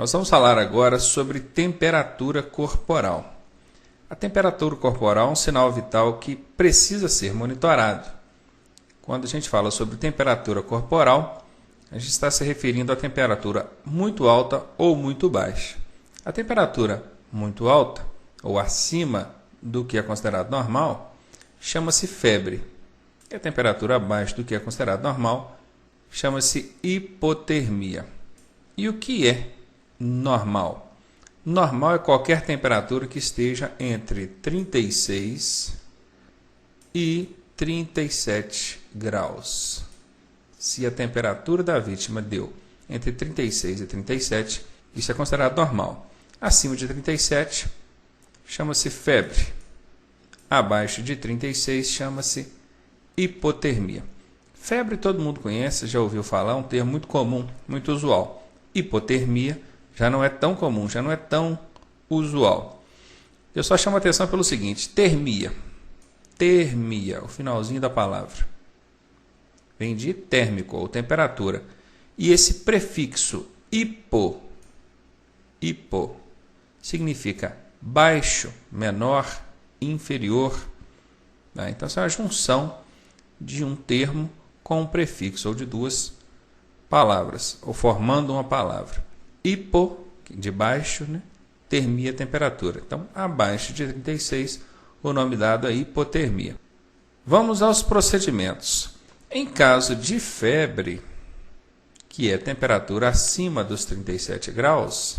Nós vamos falar agora sobre temperatura corporal. A temperatura corporal é um sinal vital que precisa ser monitorado. Quando a gente fala sobre temperatura corporal, a gente está se referindo à temperatura muito alta ou muito baixa. A temperatura muito alta, ou acima do que é considerado normal, chama-se febre. E a temperatura abaixo do que é considerado normal chama-se hipotermia. E o que é normal? Normal é qualquer temperatura que esteja entre 36 e 37 graus. Se a temperatura da vítima deu entre 36 e 37, isso é considerado normal. Acima de 37, chama-se febre. Abaixo de 36, chama-se hipotermia. Febre todo mundo conhece, já ouviu falar, um termo muito comum, muito usual. Hipotermia já não é tão comum, já não é tão usual. Eu só chamo a atenção pelo seguinte: termia. Termia, o finalzinho da palavra. Vem de térmico, ou temperatura. E esse prefixo hipo significa baixo, menor, inferior. Então, essa é a junção de um termo com um prefixo, ou de duas palavras, ou formando uma palavra. Hipo, de baixo, termia, temperatura. Então, abaixo de 36, o nome dado é hipotermia. Vamos aos procedimentos. Em caso de febre, que é temperatura acima dos 37 graus,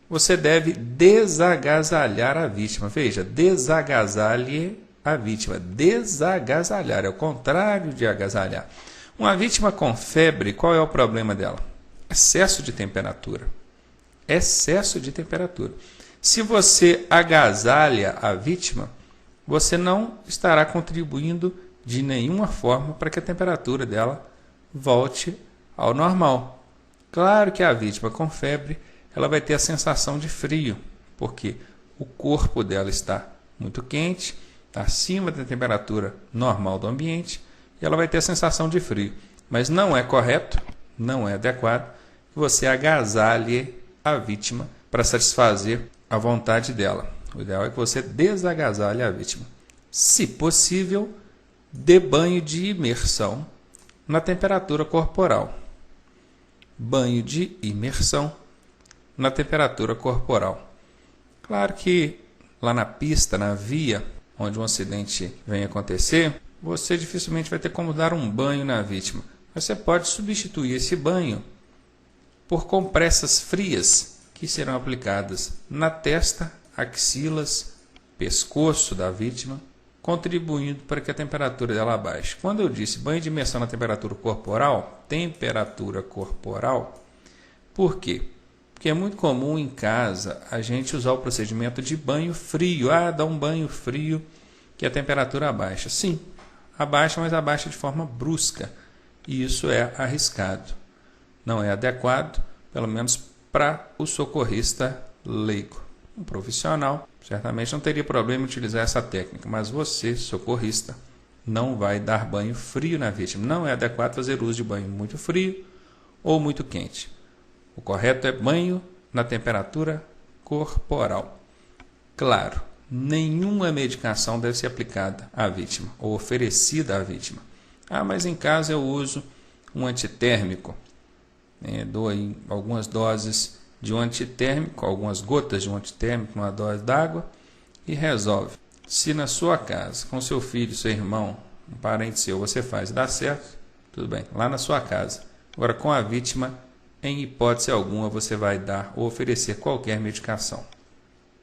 você deve desagasalhar a vítima. Veja, desagasalhe a vítima. Desagasalhar é o contrário de agasalhar. Uma vítima com febre, qual é o problema dela? Excesso de temperatura. Excesso de temperatura. Se você agasalha a vítima, você não estará contribuindo de nenhuma forma para que a temperatura dela volte ao normal. Claro que a vítima com febre, ela vai ter a sensação de frio, porque o corpo dela está muito quente, acima da temperatura normal do ambiente, e ela vai ter a sensação de frio. Mas não é correto, não é adequado que você agasalhe a vítima para satisfazer a vontade dela. O ideal é que você desagasalhe a vítima. Se possível, dê banho de imersão na temperatura corporal. Banho de imersão na temperatura corporal. Claro que lá na pista, na via, onde um acidente vem acontecer, você dificilmente vai ter como dar um banho na vítima. Você pode substituir esse banho por compressas frias que serão aplicadas na testa, axilas, pescoço da vítima, contribuindo para que a temperatura dela baixe. Quando eu disse banho de imersão na temperatura corporal, por quê? Porque é muito comum em casa a gente usar o procedimento de banho frio. Dá um banho frio que a temperatura abaixa. Sim, abaixa, mas abaixa de forma brusca. E isso é arriscado. Não é adequado, pelo menos para o socorrista leigo. Um profissional certamente não teria problema em utilizar essa técnica, mas você, socorrista, não vai dar banho frio na vítima. Não é adequado fazer uso de banho muito frio ou muito quente. O correto é banho na temperatura corporal. Claro, nenhuma medicação deve ser aplicada à vítima ou oferecida à vítima. Mas em casa eu uso um antitérmico. Dou aí algumas doses de um antitérmico, algumas gotas de um antitérmico, uma dose d'água e resolve. Se na sua casa, com seu filho, seu irmão, um parente seu, você faz e dá certo, tudo bem, lá na sua casa. Agora, com a vítima, em hipótese alguma, você vai dar ou oferecer qualquer medicação.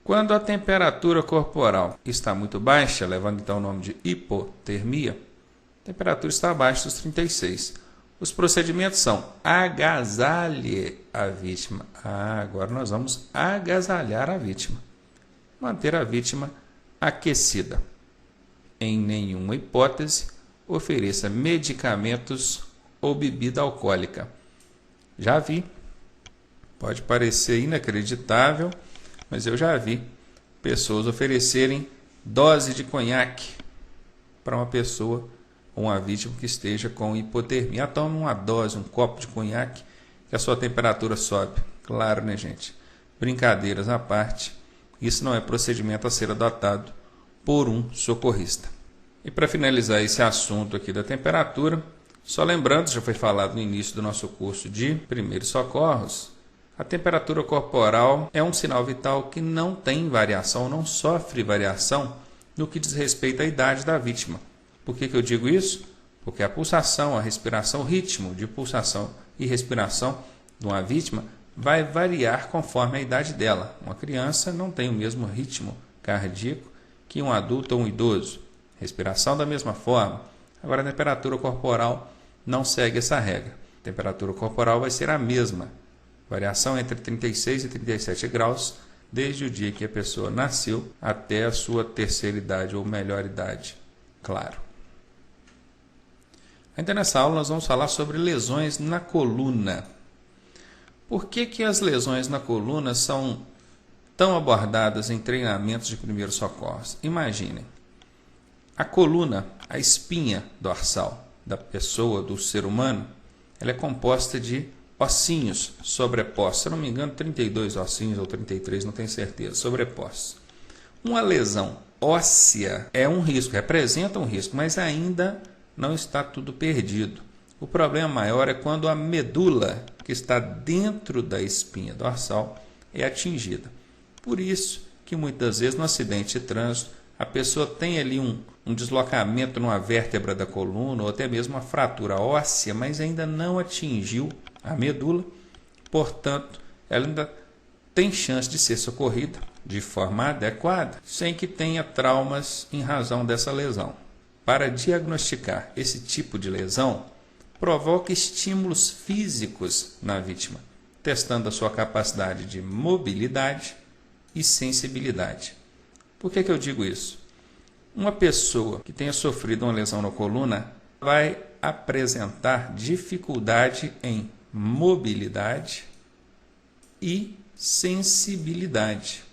Quando a temperatura corporal está muito baixa, levando então o nome de hipotermia, a temperatura está abaixo dos 36. Os procedimentos são agasalhe a vítima. Agora nós vamos agasalhar a vítima. Manter a vítima aquecida. Em nenhuma hipótese, ofereça medicamentos ou bebida alcoólica. Já vi. Pode parecer inacreditável, mas eu já vi pessoas oferecerem dose de conhaque para uma pessoa ou uma vítima que esteja com hipotermia. Toma uma dose, um copo de conhaque, que a sua temperatura sobe. Claro, né, gente? Brincadeiras à parte, isso não é procedimento a ser adotado por um socorrista. E para finalizar esse assunto aqui da temperatura, só lembrando, já foi falado no início do nosso curso de primeiros socorros, a temperatura corporal é um sinal vital que não tem variação, não sofre variação no que diz respeito à idade da vítima. Por que eu digo isso? Porque a pulsação, a respiração, o ritmo de pulsação e respiração de uma vítima vai variar conforme a idade dela. Uma criança não tem o mesmo ritmo cardíaco que um adulto ou um idoso. Respiração da mesma forma. Agora a temperatura corporal não segue essa regra. A temperatura corporal vai ser a mesma. Variação entre 36 e 37 graus desde o dia que a pessoa nasceu até a sua terceira idade ou melhor idade, claro. Ainda nessa aula nós vamos falar sobre lesões na coluna. Por que as lesões na coluna são tão abordadas em treinamentos de primeiros socorros? Imaginem, a coluna, a espinha dorsal da pessoa, do ser humano, ela é composta de ossinhos sobrepostos. Se eu não me engano, 32 ossinhos ou 33, não tenho certeza, sobrepostos. Uma lesão óssea é um risco, representa um risco, mas ainda não está tudo perdido. O problema maior é quando a medula, que está dentro da espinha dorsal, é atingida. Por isso que muitas vezes no acidente de trânsito, a pessoa tem ali um deslocamento numa vértebra da coluna, ou até mesmo uma fratura óssea, mas ainda não atingiu a medula, portanto, ela ainda tem chance de ser socorrida de forma adequada, sem que tenha traumas em razão dessa lesão. Para diagnosticar esse tipo de lesão, provoca estímulos físicos na vítima, testando a sua capacidade de mobilidade e sensibilidade. Por que eu digo isso? Uma pessoa que tenha sofrido uma lesão na coluna vai apresentar dificuldade em mobilidade e sensibilidade.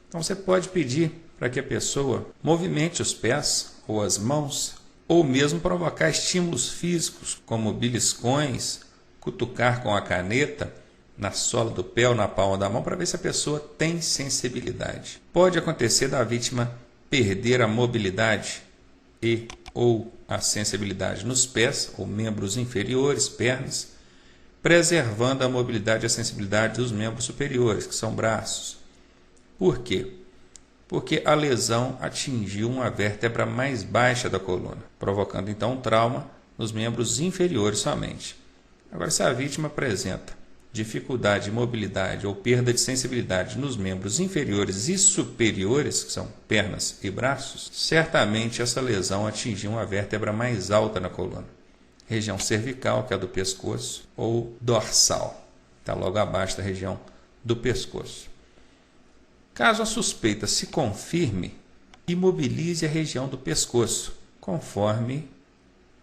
Então você pode pedir para que a pessoa movimente os pés ou as mãos, ou mesmo provocar estímulos físicos, como beliscões, cutucar com a caneta na sola do pé ou na palma da mão, para ver se a pessoa tem sensibilidade. Pode acontecer da vítima perder a mobilidade e ou a sensibilidade nos pés ou membros inferiores, pernas, preservando a mobilidade e a sensibilidade dos membros superiores, que são braços. Por quê? Porque a lesão atingiu uma vértebra mais baixa da coluna, provocando então um trauma nos membros inferiores somente. Agora, se a vítima apresenta dificuldade de mobilidade ou perda de sensibilidade nos membros inferiores e superiores, que são pernas e braços, certamente essa lesão atingiu uma vértebra mais alta na coluna. Região cervical, que é a do pescoço, ou dorsal, está logo abaixo da região do pescoço. Caso a suspeita se confirme, imobilize a região do pescoço, conforme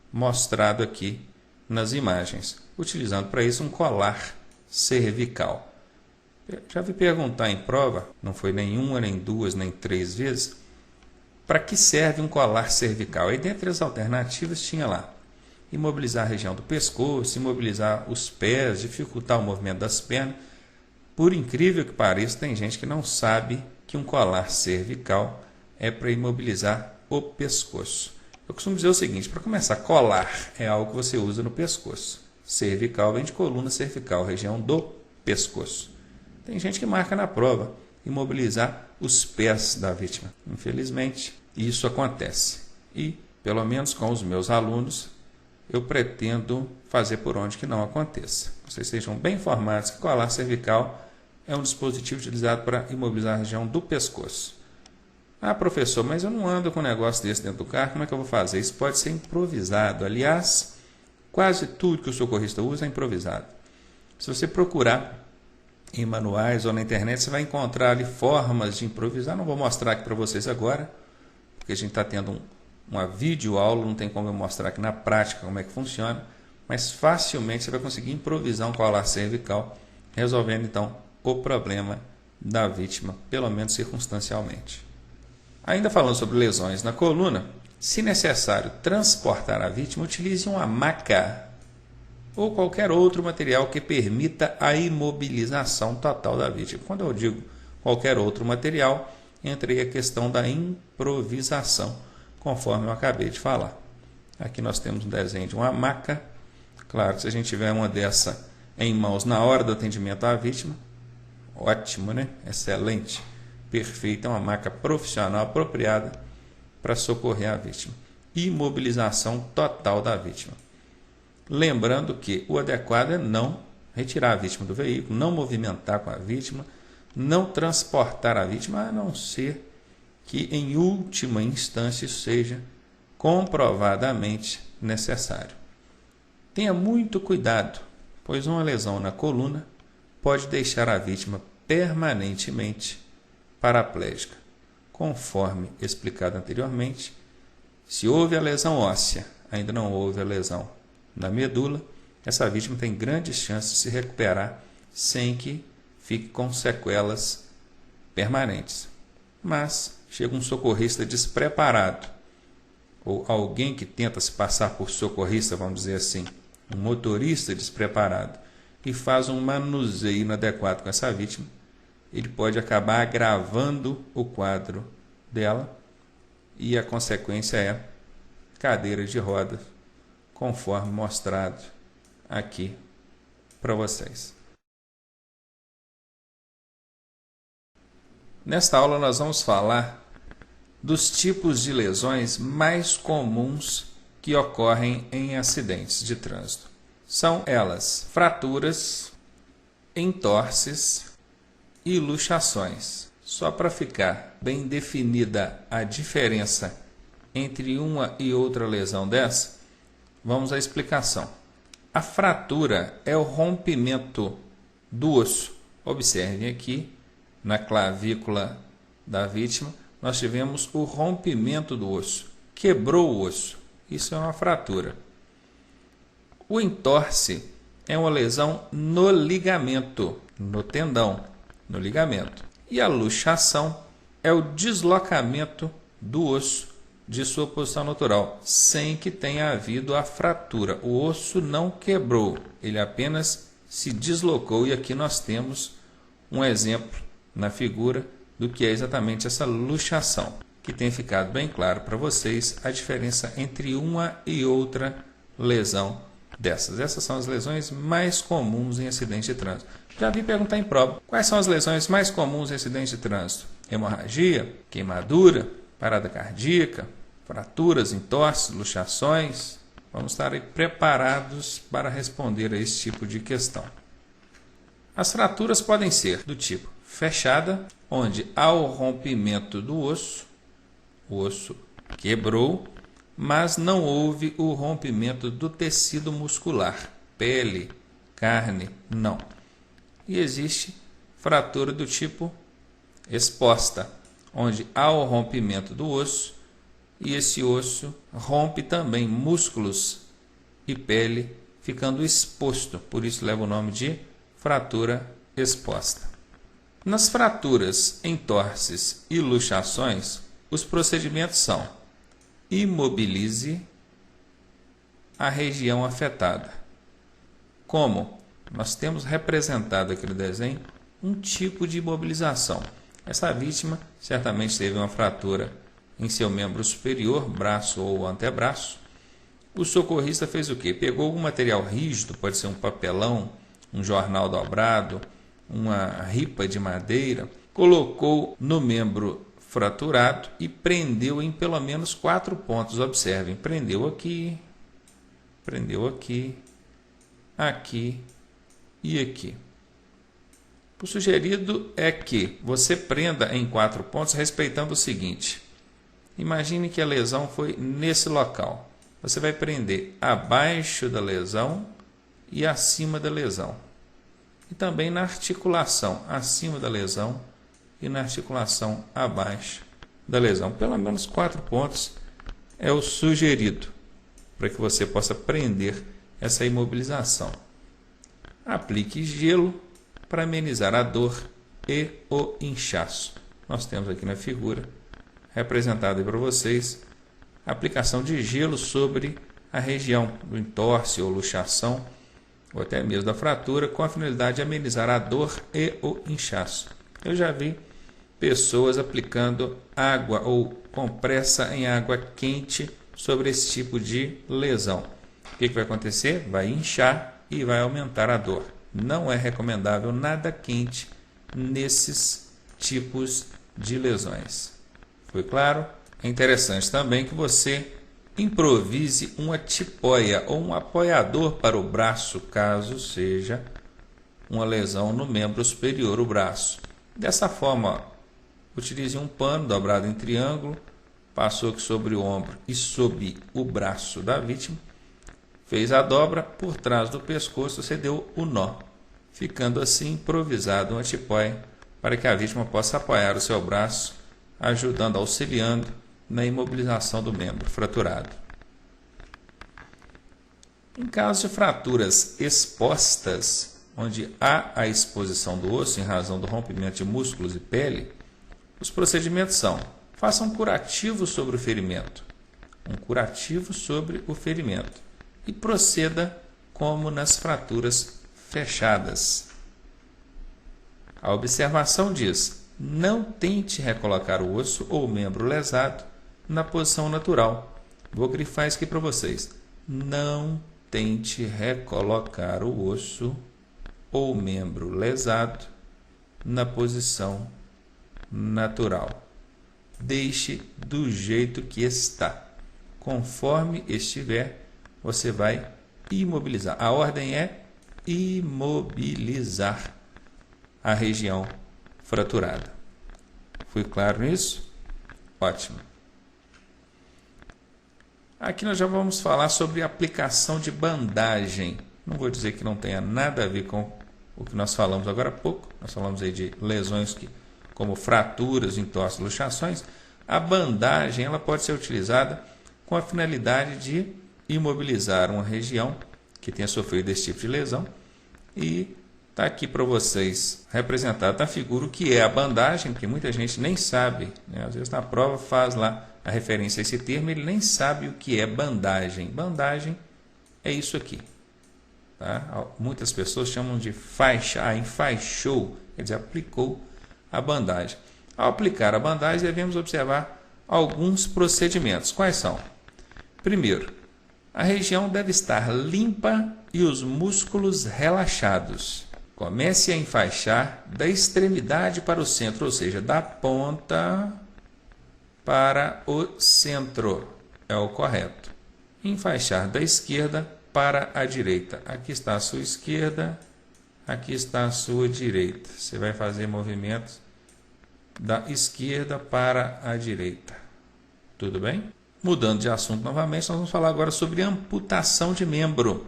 mostrado aqui nas imagens, utilizando para isso um colar cervical. Já vi perguntar em prova, não foi nenhuma, nem duas, nem três vezes, para que serve um colar cervical? E dentre as alternativas tinha lá imobilizar a região do pescoço, imobilizar os pés, dificultar o movimento das pernas. Por incrível que pareça, tem gente que não sabe que um colar cervical é para imobilizar o pescoço. Eu costumo dizer o seguinte, para começar, colar é algo que você usa no pescoço. Cervical vem de coluna cervical, região do pescoço. Tem gente que marca na prova imobilizar os pés da vítima. Infelizmente, isso acontece. E, pelo menos com os meus alunos, eu pretendo fazer por onde que não aconteça. Vocês sejam bem informados que colar cervical é um dispositivo utilizado para imobilizar a região do pescoço. Ah, professor, mas eu não ando com um negócio desse dentro do carro, como é que eu vou fazer? Isso pode ser improvisado. Aliás, quase tudo que o socorrista usa é improvisado. Se você procurar em manuais ou na internet, você vai encontrar ali formas de improvisar. Não vou mostrar aqui para vocês agora, porque a gente está tendo uma videoaula, não tem como eu mostrar aqui na prática como é que funciona, mas facilmente você vai conseguir improvisar um colar cervical, resolvendo então o problema da vítima, pelo menos circunstancialmente. Ainda falando sobre lesões na coluna, se necessário transportar a vítima, utilize uma maca ou qualquer outro material que permita a imobilização total da vítima. Quando eu digo qualquer outro material, entra aí a questão da improvisação, conforme eu acabei de falar. Aqui nós temos um desenho de uma maca. Claro que se a gente tiver uma dessa em mãos na hora do atendimento à vítima, ótimo, né? Excelente, perfeito, é uma maca profissional apropriada para socorrer a vítima. Imobilização total da vítima. Lembrando que o adequado é não retirar a vítima do veículo, não movimentar com a vítima, não transportar a vítima, a não ser que em última instância isso seja comprovadamente necessário. Tenha muito cuidado, pois uma lesão na coluna pode deixar a vítima permanentemente paraplégica. Conforme explicado anteriormente, se houve a lesão óssea, ainda não houve a lesão na medula, essa vítima tem grandes chances de se recuperar sem que fique com sequelas permanentes. Mas chega um socorrista despreparado, ou alguém que tenta se passar por socorrista, vamos dizer assim, um motorista despreparado, e faz um manuseio inadequado com essa vítima, ele pode acabar agravando o quadro dela e a consequência é cadeira de rodas, conforme mostrado aqui para vocês. Nesta aula nós vamos falar dos tipos de lesões mais comuns que ocorrem em acidentes de trânsito. São elas fraturas, entorses e luxações. Só para ficar bem definida a diferença entre uma e outra lesão dessa, vamos à explicação. A fratura é o rompimento do osso. Observem aqui, na clavícula da vítima, nós tivemos o rompimento do osso. Quebrou o osso. Isso é uma fratura. O entorse é uma lesão no ligamento, no tendão, no ligamento. E a luxação é o deslocamento do osso de sua posição natural, sem que tenha havido a fratura. O osso não quebrou, ele apenas se deslocou, e aqui nós temos um exemplo na figura do que é exatamente essa luxação, que tem ficado bem claro para vocês a diferença entre uma e outra lesão dessas. Essas são as lesões mais comuns em acidentes de trânsito. Já vi perguntar em prova, quais são as lesões mais comuns em acidentes de trânsito? Hemorragia, queimadura, parada cardíaca, fraturas, entorses, luxações. Vamos estar aí preparados para responder a esse tipo de questão. As fraturas podem ser do tipo fechada, onde há o rompimento do osso, o osso quebrou, mas não houve o rompimento do tecido muscular, pele, carne, não. E existe fratura do tipo exposta, onde há o rompimento do osso e esse osso rompe também músculos e pele, ficando exposto, por isso leva o nome de fratura exposta. Nas fraturas, entorses e luxações, os procedimentos são: imobilize a região afetada. Como? Nós temos representado aqui no desenho um tipo de imobilização. Essa vítima certamente teve uma fratura em seu membro superior, braço ou antebraço. O socorrista fez o quê? Pegou algum material rígido, pode ser um papelão, um jornal dobrado, uma ripa de madeira, colocou no membro fraturado e prendeu em pelo menos 4 pontos. Observem, prendeu aqui, aqui e aqui. O sugerido é que você prenda em 4 pontos, respeitando o seguinte: imagine que a lesão foi nesse local. Você vai prender abaixo da lesão e acima da lesão. E também na articulação, acima da lesão e na articulação abaixo da lesão. Pelo menos 4 pontos é o sugerido para que você possa prender essa imobilização. Aplique gelo para amenizar a dor e o inchaço. Nós temos aqui na figura representado para vocês a aplicação de gelo sobre a região do entorse ou luxação, ou até mesmo da fratura, com a finalidade de amenizar a dor e o inchaço. Eu já vi pessoas aplicando água ou compressa em água quente sobre esse tipo de lesão. O que vai acontecer? Vai inchar e vai aumentar a dor. Não é recomendável nada quente nesses tipos de lesões. Foi claro? É interessante também que você improvise uma tipóia ou um apoiador para o braço, caso seja uma lesão no membro superior, o braço. Dessa forma, utilize um pano dobrado em triângulo, passou aqui sobre o ombro e sob o braço da vítima, fez a dobra, por trás do pescoço você deu o nó, ficando assim improvisado uma tipóia para que a vítima possa apoiar o seu braço, ajudando, auxiliando na imobilização do membro fraturado. Em caso de fraturas expostas, onde há a exposição do osso em razão do rompimento de músculos e pele, os procedimentos são: faça um curativo sobre o ferimento, e proceda como nas fraturas fechadas. A observação diz: não tente recolocar o osso ou o membro lesado na posição natural. Vou grifar isso aqui para vocês. Não tente recolocar o osso ou membro lesado na posição natural. Deixe do jeito que está. Conforme estiver, você vai imobilizar. A ordem é imobilizar a região fraturada. Foi claro nisso? Ótimo. Aqui nós já vamos falar sobre aplicação de bandagem. Não vou dizer que não tenha nada a ver com o que nós falamos agora há pouco. Nós falamos aí de lesões como fraturas, entorses, luxações. A bandagem ela pode ser utilizada com a finalidade de imobilizar uma região que tenha sofrido esse tipo de lesão. E está aqui para vocês representado na figura o que é a bandagem, que muita gente nem sabe, né? Às vezes na prova faz lá a referência a esse termo, ele nem sabe o que é bandagem. Bandagem é isso aqui. Tá? Muitas pessoas chamam de faixa, enfaixou, quer dizer, aplicou a bandagem. Ao aplicar a bandagem, devemos observar alguns procedimentos. Quais são? Primeiro, a região deve estar limpa e os músculos relaxados. Comece a enfaixar da extremidade para o centro, ou seja, da ponta para o centro. É o correto. Enfaixar da esquerda para a direita. Aqui está a sua esquerda, aqui está a sua direita. Você vai fazer movimentos da esquerda para a direita. Tudo bem? Mudando de assunto novamente, nós vamos falar agora sobre amputação de membro.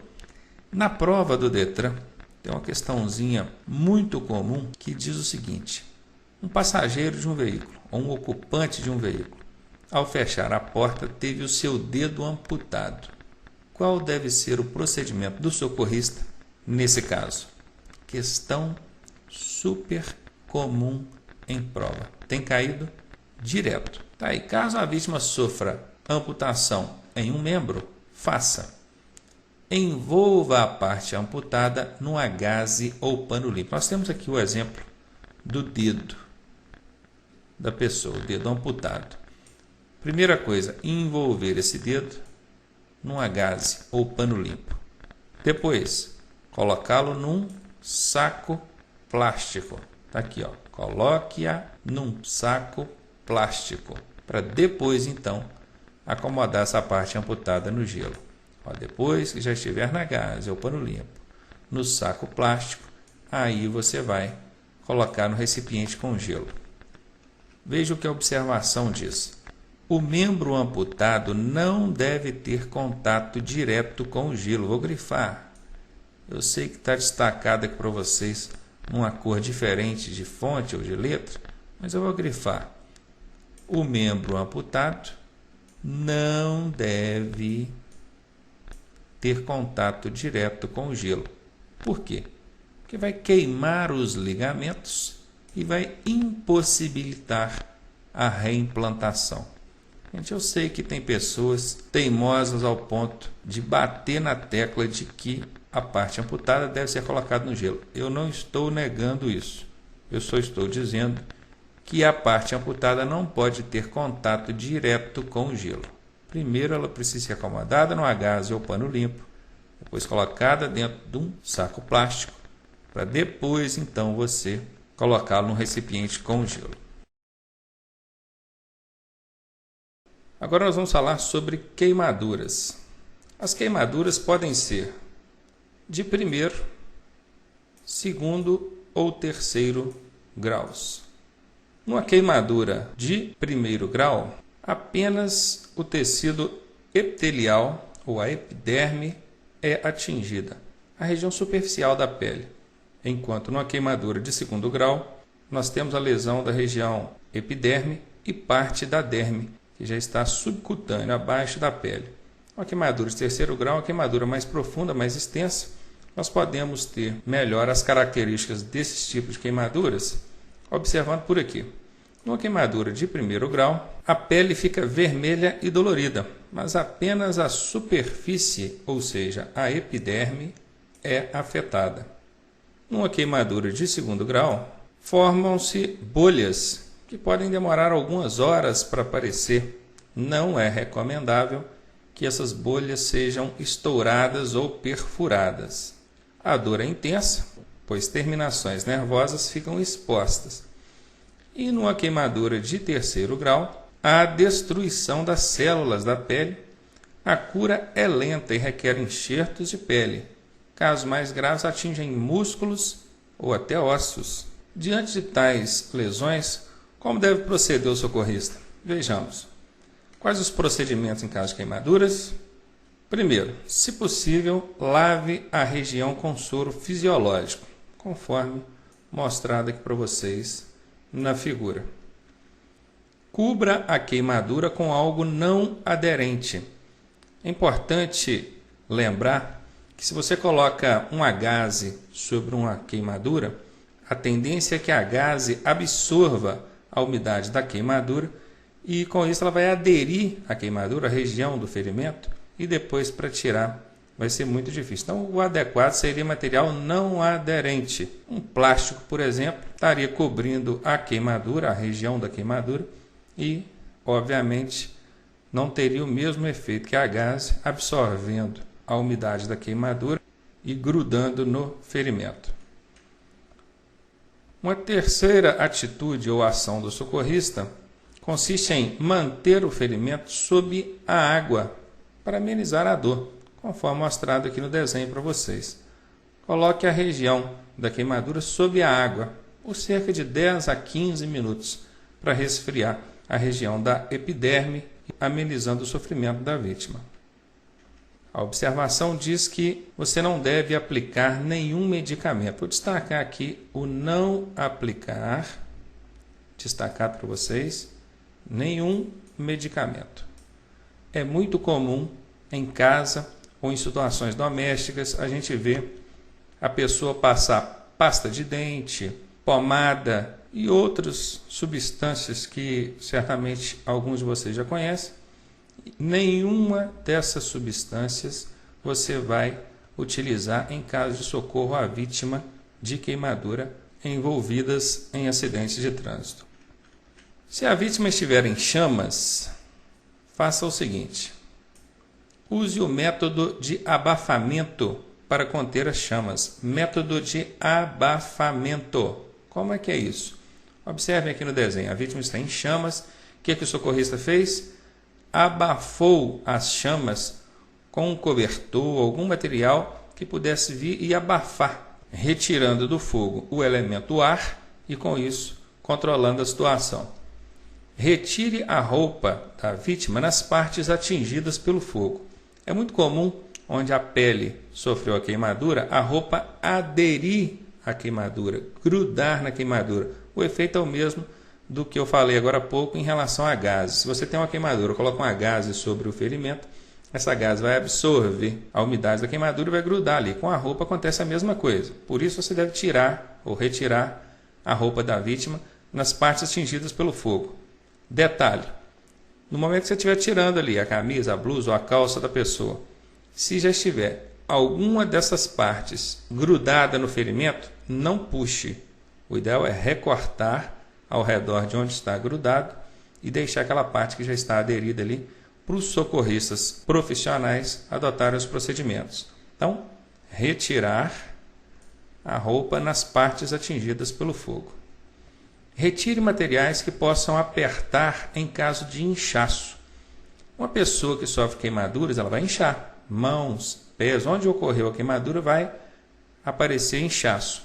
Na prova do Detran, tem uma questãozinha muito comum que diz o seguinte: um passageiro de um veículo ou um ocupante de um veículo, ao fechar a porta, teve o seu dedo amputado. Qual deve ser o procedimento do socorrista nesse caso? Questão super comum em prova. Tem caído direto. Tá aí, caso a vítima sofra amputação em um membro, faça. Envolva a parte amputada num agaze ou pano limpo. Nós temos aqui o exemplo do dedo da pessoa, o dedo amputado. Primeira coisa, envolver esse dedo num agaze ou pano limpo. Depois, colocá-lo num saco plástico. Tá aqui, ó. Coloque-a num saco plástico para depois, então, acomodar essa parte amputada no gelo. Ó, depois que já estiver na gaze ou pano limpo, no saco plástico, aí você vai colocar no recipiente com gelo. Veja o que a observação diz. O membro amputado não deve ter contato direto com o gelo. Vou grifar. Eu sei que está destacado aqui para vocês numa cor diferente de fonte ou de letra, mas eu vou grifar. O membro amputado não deve ter contato direto com o gelo. Por quê? Porque vai queimar os ligamentos e vai impossibilitar a reimplantação. Gente, eu sei que tem pessoas teimosas ao ponto de bater na tecla de que a parte amputada deve ser colocada no gelo. Eu não estou negando isso. Eu só estou dizendo que a parte amputada não pode ter contato direto com o gelo. Primeiro ela precisa ser acomodada no agasalho ou pano limpo, depois colocada dentro de um saco plástico, para depois então você colocá-lo num recipiente com gelo. Agora nós vamos falar sobre queimaduras. As queimaduras podem ser de primeiro, segundo ou terceiro graus. Numa queimadura de primeiro grau, apenas o tecido epitelial ou a epiderme é atingida, a região superficial da pele, enquanto numa queimadura de segundo grau, nós temos a lesão da região epiderme e parte da derme, que já está subcutânea, abaixo da pele. Uma queimadura de terceiro grau, uma queimadura mais profunda, mais extensa, nós podemos ter melhor as características desses tipos de queimaduras, observando por aqui. Numa queimadura de primeiro grau, a pele fica vermelha e dolorida, mas apenas a superfície, ou seja, a epiderme, é afetada. Numa queimadura de segundo grau, formam-se bolhas que podem demorar algumas horas para aparecer. Não é recomendável que essas bolhas sejam estouradas ou perfuradas. A dor é intensa, pois terminações nervosas ficam expostas. E numa queimadura de terceiro grau, há destruição das células da pele. A cura é lenta e requer enxertos de pele. Casos mais graves atingem músculos ou até ossos. Diante de tais lesões, como deve proceder o socorrista? Vejamos. Quais os procedimentos em caso de queimaduras? Primeiro, se possível, lave a região com soro fisiológico, conforme mostrado aqui para vocês na figura. Cubra a queimadura com algo não aderente. É importante lembrar que se você coloca um agaze sobre uma queimadura, a tendência é que a gaze absorva a umidade da queimadura e com isso ela vai aderir à queimadura, à região do ferimento, e depois para tirar vai ser muito difícil. Então o adequado seria material não aderente. Um plástico, por exemplo, estaria cobrindo a queimadura, a região da queimadura, e obviamente não teria o mesmo efeito que a gaze, absorvendo a umidade da queimadura e grudando no ferimento. Uma terceira atitude ou ação do socorrista consiste em manter o ferimento sob a água para amenizar a dor, conforme mostrado aqui no desenho para vocês. Coloque a região da queimadura sob a água por cerca de 10 a 15 minutos para resfriar a região da epiderme, amenizando o sofrimento da vítima. A observação diz que você não deve aplicar nenhum medicamento. Vou destacar aqui o não aplicar, destacar para vocês, nenhum medicamento. É muito comum em casa ou em situações domésticas a gente vê a pessoa passar pasta de dente, pomada e outras substâncias que certamente alguns de vocês já conhecem. Nenhuma dessas substâncias você vai utilizar em caso de socorro à vítima de queimadura envolvidas em acidentes de trânsito. Se a vítima estiver em chamas, faça o seguinte: use o método de abafamento para conter as chamas. Método de abafamento. Como é que é isso? Observem aqui no desenho. A vítima está em chamas. O que o socorrista fez? Abafou as chamas com um cobertor ou algum material que pudesse vir e abafar, retirando do fogo o elemento ar e, com isso, controlando a situação. Retire a roupa da vítima nas partes atingidas pelo fogo. É muito comum, onde a pele sofreu a queimadura, a roupa aderir à queimadura, grudar na queimadura. O efeito é o mesmo do que eu falei agora há pouco em relação a gases. Se você tem uma queimadura, coloca uma gaze sobre o ferimento, essa gaze vai absorver a umidade da queimadura e vai grudar ali. Com a roupa acontece a mesma coisa. Por isso você deve tirar ou retirar a roupa da vítima nas partes atingidas pelo fogo. Detalhe: no momento que você estiver tirando ali a camisa, a blusa ou a calça da pessoa, se já estiver alguma dessas partes grudada no ferimento, não puxe. O ideal é recortar ao redor de onde está grudado e deixar aquela parte que já está aderida ali para os socorristas profissionais adotarem os procedimentos. Então, retirar a roupa nas partes atingidas pelo fogo. Retire materiais que possam apertar em caso de inchaço. Uma pessoa que sofre queimaduras, ela vai inchar. Mãos, pés, onde ocorreu a queimadura vai aparecer inchaço.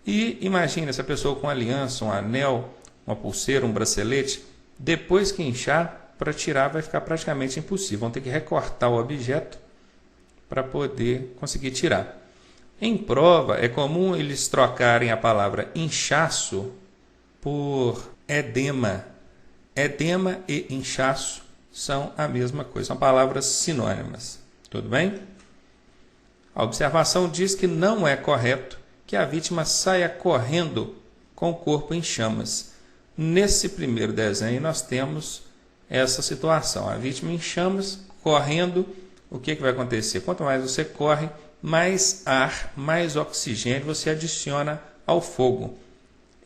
E imagine essa pessoa com aliança, um anel, uma pulseira, um bracelete, depois que inchar, para tirar vai ficar praticamente impossível. Vão ter que recortar o objeto para poder conseguir tirar. Em prova, é comum eles trocarem a palavra inchaço por edema. Edema e inchaço são a mesma coisa, são palavras sinônimas. Tudo bem? A observação diz que não é correto que a vítima saia correndo com o corpo em chamas. Nesse primeiro desenho nós temos essa situação. A vítima em chamas, correndo, o que vai acontecer? Quanto mais você corre, mais ar, mais oxigênio você adiciona ao fogo.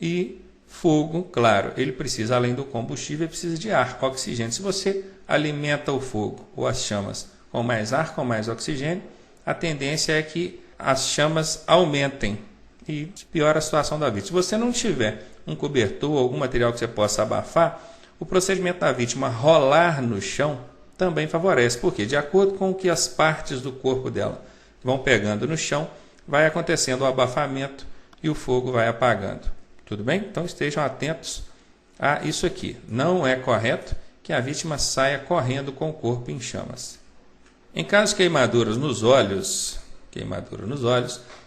E fogo, claro, ele precisa, além do combustível, ele precisa de ar, oxigênio. Se você alimenta o fogo ou as chamas com mais ar, com mais oxigênio, a tendência é que as chamas aumentem e piora a situação da vítima. Se você não tiver um cobertor ou algum material que você possa abafar, o procedimento da vítima rolar no chão também favorece, porque de acordo com o que as partes do corpo dela vão pegando no chão, vai acontecendo o abafamento e o fogo vai apagando. Tudo bem? Então estejam atentos a isso aqui. Não é correto que a vítima saia correndo com o corpo em chamas. Em caso de queimaduras nos olhos,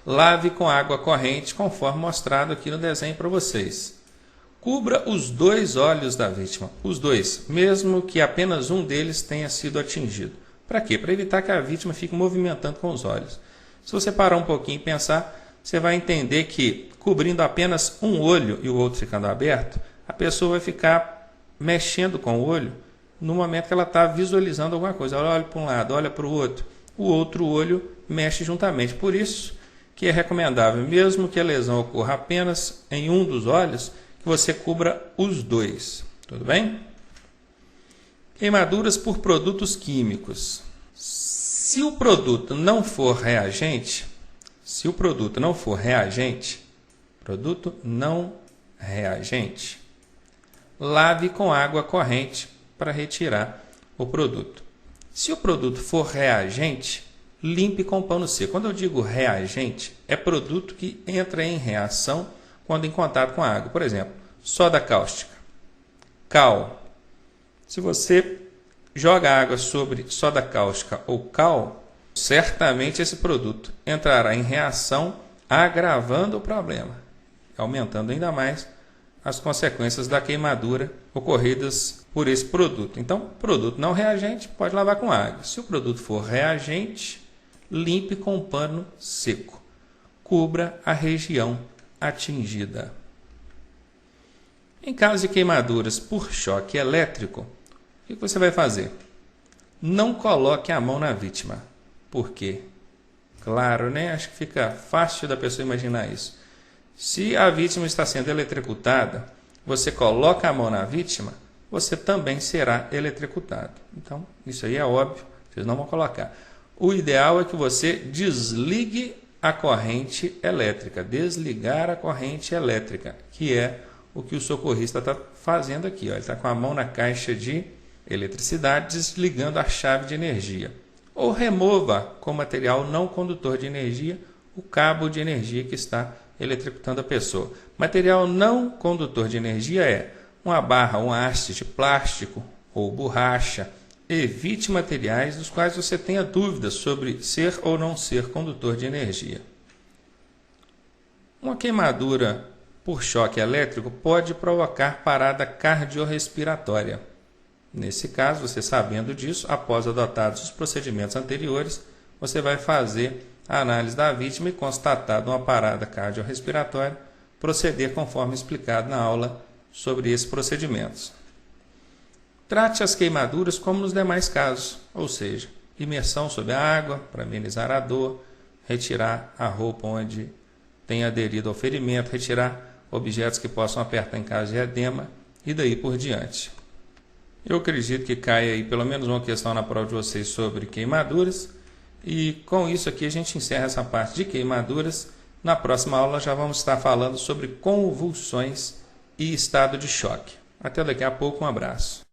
lave com água corrente, conforme mostrado aqui no desenho para vocês. Cubra os dois olhos da vítima, os dois, mesmo que apenas um deles tenha sido atingido. Para quê? Para evitar que a vítima fique movimentando com os olhos. Se você parar um pouquinho e pensar, você vai entender que, cobrindo apenas um olho e o outro ficando aberto, a pessoa vai ficar mexendo com o olho no momento que ela está visualizando alguma coisa. Ela olha para um lado, olha para o outro olho mexe juntamente. Por isso que é recomendável, mesmo que a lesão ocorra apenas em um dos olhos, que você cubra os dois. Tudo bem? Queimaduras por produtos químicos. Se o produto não for reagente, lave com água corrente para retirar o produto. Se o produto for reagente, limpe com pano seco. Quando eu digo reagente, é produto que entra em reação quando em contato com a água. Por exemplo, soda cáustica, cal. Se você joga água sobre soda cáustica ou cal, certamente esse produto entrará em reação, agravando o problema, aumentando ainda mais as consequências da queimadura ocorridas por esse produto. Então, produto não reagente, pode lavar com água. Se o produto for reagente, limpe com um pano seco. Cubra a região atingida. Em caso de queimaduras por choque elétrico, o que você vai fazer? Não coloque a mão na vítima. Por quê? Claro, né? Acho que fica fácil da pessoa imaginar isso. Se a vítima está sendo eletrocutada, você coloca a mão na vítima, você também será eletrocutado. Então, isso aí é óbvio, vocês não vão colocar. O ideal é que você desligue a corrente elétrica, desligar a corrente elétrica, que é o que o socorrista está fazendo aqui. Ó. Ele está com a mão na caixa de eletricidade, desligando a chave de energia. Ou remova com material não condutor de energia o cabo de energia que está eletrocutando a pessoa. Material não condutor de energia é uma barra, uma haste de plástico ou borracha. Evite materiais dos quais você tenha dúvidas sobre ser ou não ser condutor de energia. Uma queimadura por choque elétrico pode provocar parada cardiorrespiratória. Nesse caso, você sabendo disso, após adotados os procedimentos anteriores, você vai fazer a análise da vítima e, constatada uma parada cardiorrespiratória, proceder conforme explicado na aula sobre esses procedimentos. Trate as queimaduras como nos demais casos, ou seja, imersão sob a água para amenizar a dor, retirar a roupa onde tem aderido ao ferimento, retirar objetos que possam apertar em caso de edema e daí por diante. Eu acredito que caia aí pelo menos uma questão na prova de vocês sobre queimaduras, e com isso aqui a gente encerra essa parte de queimaduras. Na próxima aula já vamos estar falando sobre convulsões e estado de choque. Até daqui a pouco, um abraço.